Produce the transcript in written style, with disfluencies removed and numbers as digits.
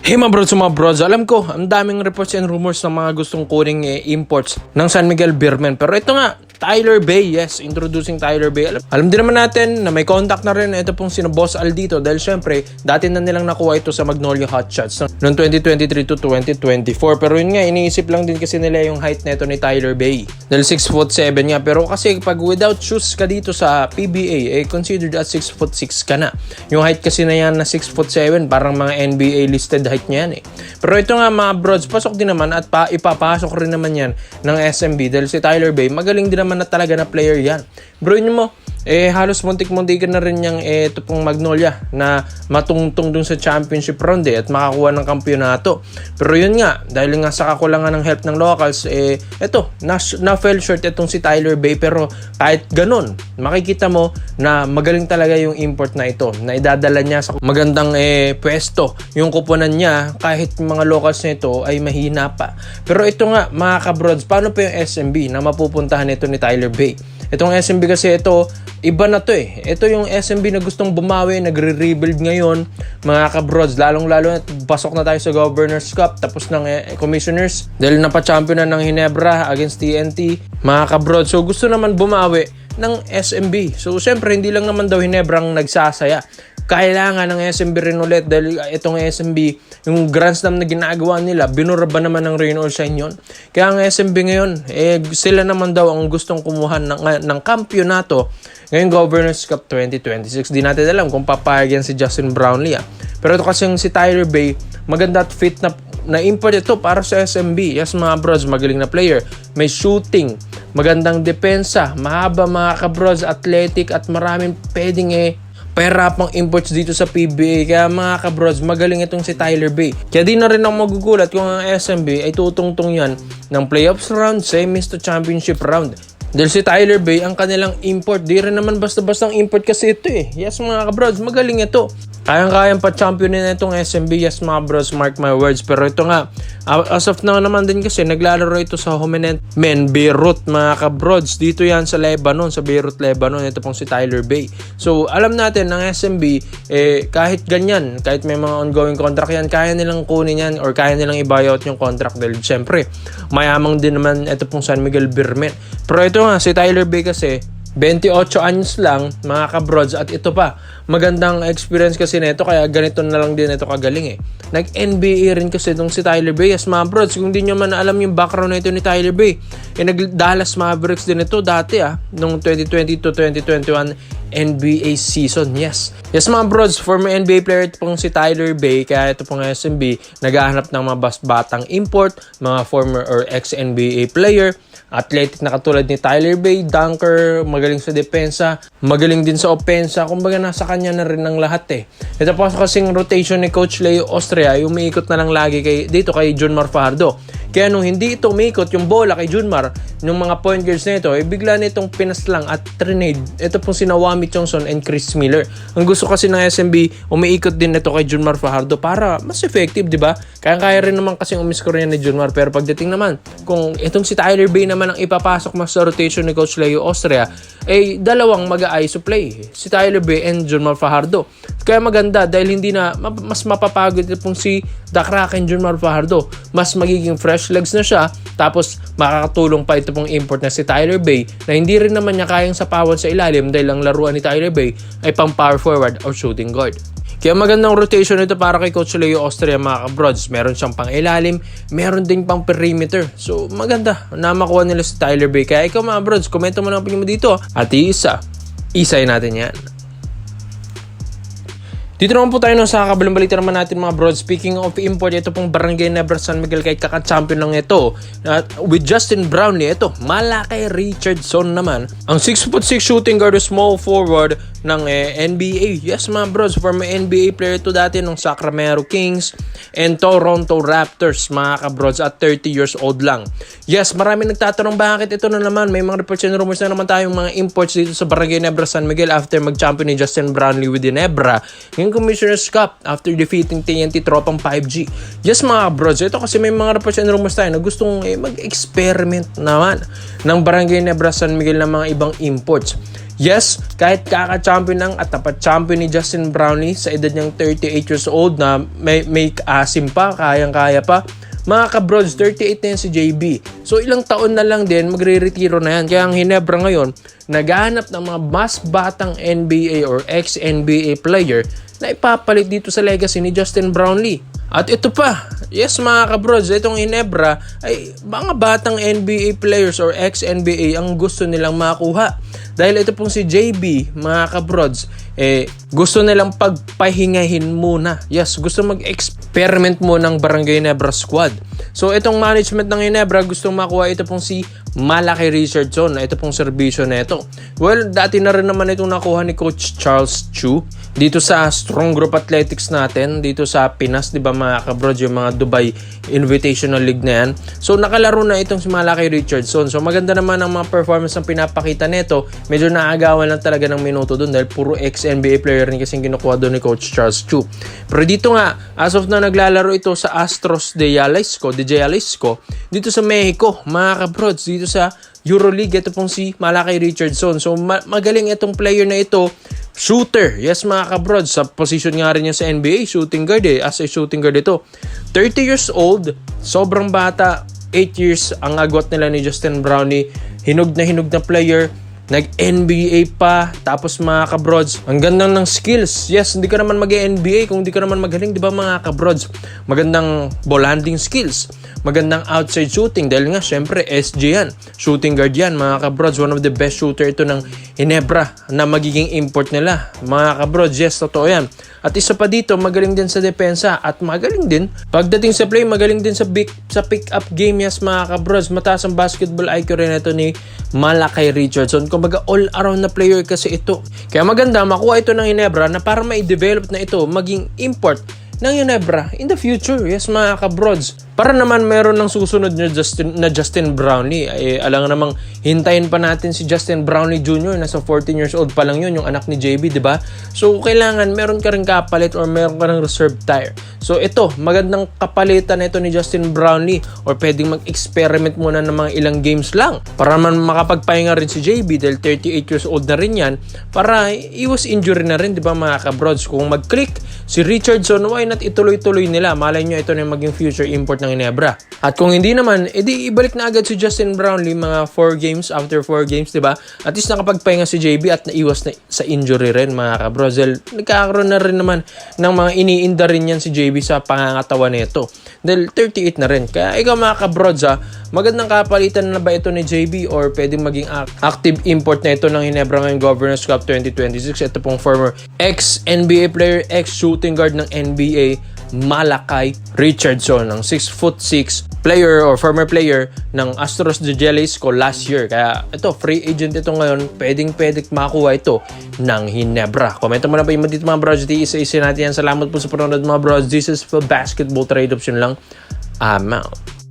Hey mga brods, alam ko, ang daming reports and rumors ng mga gustong kuning imports ng San Miguel Beermen. Pero ito nga, Tyler Bay, yes, introducing Tyler Bay. Alam din naman natin na may contact na rin ito pong sino Boss Al dito dahil syempre, dati na nilang nakuha ito sa Magnolia Hotshots noong 2023 to 2024. Pero yun nga, iniisip lang din kasi nila yung height nito ni Tyler Bay. Dahil 6'7" nga, pero kasi pag without shoes ka dito sa PBA, considered at 6'6" ka na. Yung height kasi na yan na 6'7", parang mga NBA listed height niya yan eh. Pero ito nga mga brods, pasok din naman at ipapasok rin naman yan ng SMB dahil si Tyler Bay, magaling din naman na talaga na player yan. Bro, yun mo, halos muntik-muntikan na rin yung ito pong Magnolia na matungtong dun sa championship round at makakuha ng kampyonato. Pero yun nga, dahil nga sa kakulangan ng help ng locals, na-fell short itong si Tyler Bay. Pero kahit ganun, makikita mo na magaling talaga yung import na ito, na idadala niya sa magandang pwesto. Yung kuponan niya, kahit mga locals na ito ay mahina pa. Pero ito nga, mga kabrods, paano pa yung SMB na mapupuntahan ito ni Tyler Bay? Itong SMB kasi ito, iba na to eh. Ito yung SMB na gustong bumawi, nagre-rebuild ngayon, mga kabrods. Lalong-lalo na pasok na tayo sa Governors Cup, tapos ng Commissioners. Dahil napachampion na ng Ginebra against TNT, mga kabrods. So gusto naman bumawi ng SMB. So syempre, hindi lang naman daw Ginebra ang nagsasaya. Kailangan ng SMB rin ulit dahil itong SMB, yung Grand Slam na ginagawa nila, binura ba naman ng rain or shine yun? Kaya ang SMB ngayon, sila naman daw ang gustong kumuha ng kampyonato ngayong Governors Cup 2026. Di natin alam kung papayag yan si Justin Brownlee. Pero ito kasi si Tyler Bay, maganda at fit na import ito para sa SMB. Yes mga bros, magaling na player. May shooting, magandang depensa, mahaba mga kabros, athletic at maraming pwedeng pahirapang imports dito sa PBA. Kaya mga kabros, magaling itong si Tyler Bay. Kaya di na rin ako magugulat kung ang SMB ay tutungtong yan ng playoffs round, semis to championship round. Dahil si Tyler Bay, ang kanilang import, di rin naman basta-bastang import kasi ito eh. Yes mga kabros, magaling ito. Kayang-kayang pa-championin na itong SMB, yes mga bros, mark my words. Pero ito nga, as of now naman din kasi, naglalaro ito sa Homenent Beirut mga kabrods. Dito yan sa Lebanon, sa Beirut, Lebanon. Ito pong si Tyler Bay. So, alam natin, ng SMB, kahit ganyan, kahit may mga ongoing contract yan, kaya nilang kunin yan or kaya nilang i-buyout yung contract. Dahil syempre, mayamang din naman ito pong San Miguel Beermen. Pero ito nga, si Tyler Bay kasi, 28 anyos lang mga kabrods at ito pa magandang experience kasi nito kaya ganito na lang din ito kagaling nag-NBA rin kasi itong si Tyler Bay. Yes mga brods, kung di nyo man alam yung background na ito ni Tyler Bay, nag-Dallas Mavericks din ito dati nung 2020 to 2021 NBA season. Yes mga brods, former NBA player ito pong si Tyler Bay. Kaya ito pong SMB naghahanap ng mga batang import, mga former or ex-NBA player, athletic na katulad ni Tyler Bay, dunker, magaling sa depensa, magaling din sa opensa. Kumbaga nasa kanya na rin ang lahat Ito po kasing rotation ni Coach Leo Austria, yung umiikot na lang lagi dito kay Junmar Fajardo. Kaya nung hindi ito umiikot yung bola kay Junmar, yung mga point guards na ito, bigla na itong pinaslang at trinade. Ito pong sina Wami Chongson and Chris Miller. Ang gusto kasi ng SMB, umiikot din ito kay Junmar Fajardo para mas effective, di ba? Kaya rin naman kasi umiscore yan ni Junmar. Pero pagdating naman, kung itong si Tyler Bay naman ang ipapasok mas sa rotation ni Coach Leo Austria, dalawang mag-a-eye play, si Tyler Bay and Junmar Fajardo. Kaya maganda dahil hindi na mas mapapagod itong si The Kraken Junmar Fajardo. Mas magiging fresh legs na siya, tapos makakatulong pa ito pong import na si Tyler Bay na hindi rin naman niya kayang sapawan sa ilalim dahil ang laruan ni Tyler Bay ay pang power forward or shooting guard. Kaya magandang rotation ito para kay Coach Leo Austria mga kabrods. Meron siyang pang ilalim, meron din pang perimeter. So maganda na makuha nila si Tyler Bay. Kaya ikaw mga brods, komento mo lang mo dito at isay natin yan. Dito naman po tayo sa kabilang balita naman natin mga bros. Speaking of import, ito pong Barangay Nebra San Miguel kahit kaka-champion lang ito. With Justin Brownlee, ito Malaki Richardson naman. Ang 6'6" shooting guard o small forward ng NBA. Yes mga bros, former NBA player ito dati ng Sacramento Kings and Toronto Raptors mga kabros at 30 years old lang. Yes, marami nagtatanong bakit ito na naman. May mga reports and rumors na naman tayong mga imports dito sa Barangay Nebra San Miguel after mag-champion ni Justin Brownlee with Ginebra yung Commissioner's Cup after defeating TNT tropang 5G. Yes mga bros, ito kasi may mga reports and rumors tayo na gustong mag-experiment naman ng Barangay Nebra San Miguel ng mga ibang imports. Yes, kahit kaka-champion ng at tapat champion ni Justin Brownlee sa edad niyang 38 years old na may asim pa, kayang-kaya pa. Mga kabrods, 38 na yan si JB. So ilang taon na lang din, magre-retiro na yan. Kaya ang Hinebra ngayon, naghahanap ng mga mas batang NBA or ex-NBA player na ipapalit dito sa legacy ni Justin Brownlee. At ito pa, yes mga kabrods, itong Hinebra ay mga batang NBA players or ex-NBA ang gusto nilang makuha. Dahil ito pong si JB, mga kabrods, gusto nilang pagpahingahin muna. Yes, gusto mag-experiment muna ng Barangay Hinebra squad. So itong management ng Hinebra gustong makuha ito pong si Malachi Richardson. Ito pong serbisyo na ito. Well, dati na rin naman itong nakuha ni Coach Charles Chu dito sa Strong Group Athletics natin, dito sa Pinas, di ba mga kabrods, yung mga Dubai Invitational League na yan. So nakalaro na itong si Malachi Richardson. So maganda naman ang mga performance ng pinapakita nito. Medyo naagawan lang talaga ng minuto doon dahil puro ex-NBA player rin kasing kinukuha doon ni Coach Charles Chu. Pero dito nga, as of na naglalaro ito sa Astros de Jalisco, dito sa Mexico, mga kabrods, dito sa EuroLeague, ito pong si Malachi Richardson. So magaling itong player na ito. Shooter, yes mga kabrods, sa position nga rin niya sa NBA, shooting guard as a shooting guard ito. 30 years old, sobrang bata, 8 years ang agwat nila ni Justin Brownlee, hinog na player, nag-NBA pa, tapos mga kabrods, ang ganda ng skills. Yes, hindi ka naman mag-NBA kung hindi ka naman magaling, di ba mga kabrods? Magandang ball handling skills, magandang outside shooting, dahil nga syempre SG yan, shooting guard yan mga kabrods. One of the best shooter ito ng Hinebra na magiging import nila mga kabrods. Yes, totoo yan. At isa pa dito, magaling din sa depensa at magaling din pagdating sa play, magaling din sa pick-up game. Yes mga kabrods, mataas ang basketball IQ rin ito ni Malachi Richardson. Kumbaga all-around na player kasi ito. Kaya maganda makuha ito ng Hinebra na para ma-develop na ito maging import ng Hinebra in the future. Yes mga kabrods. Para naman meron ng susunod na Justin Brownlee. Alam namang hintayin pa natin si Justin Brownlee Jr. Nasa 14 years old pa lang yun, yung anak ni JB, di ba? So kailangan meron ka rin kapalit or meron ka rin reserve tire. So ito, magandang kapalitan na ito ni Justin Brownlee or pwedeng mag-experiment muna ng mga ilang games lang para naman makapagpahinga rin si JB dahil 38 years old na rin yan para iwas injury na rin, di ba mga kabrods? Kung mag-click si Richardson, why not ituloy-tuloy nila? Malay nyo ito na yung maging future import ng Hinebra. At kung hindi naman, edi ibalik na agad si Justin Brownlee mga 4 games, after 4 games, diba? At least nakapagpahinga si JB at naiwas na sa injury rin mga kabrozel. Nagkakaroon na rin naman ng mga iniinda rin yan si JB sa pangangatawan nito. Dahil 38 na rin. Kaya ikaw mga kabroza, magandang kapalitan na ba ito ni JB or pwedeng maging active import na ito ng Hinebra ngayong Governors Cup 2026. Ito pong former ex-NBA player, ex-shooting guard ng NBA, Malachi Richardson, ng 6'6" player or former player ng Astros de Jalisco last year. Kaya ito, free agent ito ngayon, pwedeng makuha ito ng Hinebra. Komento mo na pa yung dito mga bros, isa-isa natin yan. Salamat po sa panonood mga bros. This is for Basketball Trade Option lang. I'm out.